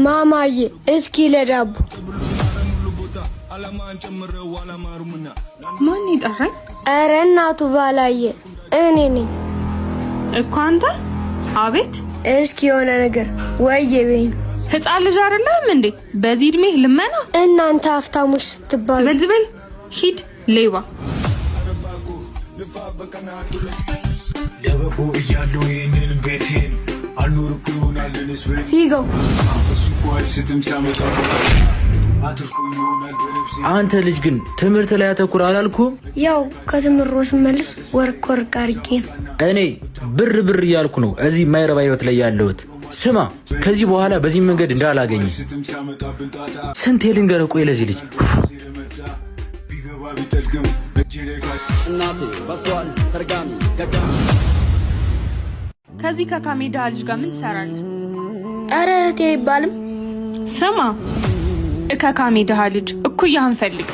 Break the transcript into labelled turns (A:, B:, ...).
A: ማማዬ እስኪ ለዳቦ
B: ማን ይጠራኝ?
A: ኧረ እናቱ ባላየ እኔ ነኝ
B: እኮ አንተ። አቤት።
A: እስኪ የሆነ ነገር ወየ በይኝ።
B: ህፃን ልጅ አይደለም እንዴ? በዚህ እድሜ ልመና?
A: እናንተ ሀብታሞች ስትባሉ
B: ዝበልዝበል። ሂድ ሌባ።
C: ለበጎ እያለው ይህንን ቤቴን አልኖርኩ ይሆናል ለነስበኝ
A: ፊገው
C: በሱቋይ ስትም ሲያመጣ አትርፎ ይሆናል በነፍሴ።
D: አንተ ልጅ ግን ትምህርት ላይ አተኩር አላልኩም?
A: ያው ከትምሮሽ መልስ ወርቅ ወርቅ አድርጌ ነው።
D: እኔ ብር እያልኩ ነው እዚህ የማይረባ ህይወት ላይ ያለሁት። ስማ ከዚህ በኋላ በዚህ መንገድ እንዳላገኝ ስንት ልንገርህ። ቆይ ለዚህ ልጅ
C: ቢገባ ቢጠልቅም
E: እናቴ በስተዋል ተርጋሚ ገጋሚ።
B: ከዚህ ከካሜዳ ልጅ ጋር ምን ትሰራለህ?
A: ኧረ እህቴ አይባልም።
B: ስማ ከካሜዳ ልጅ እኩያህን ፈልግ።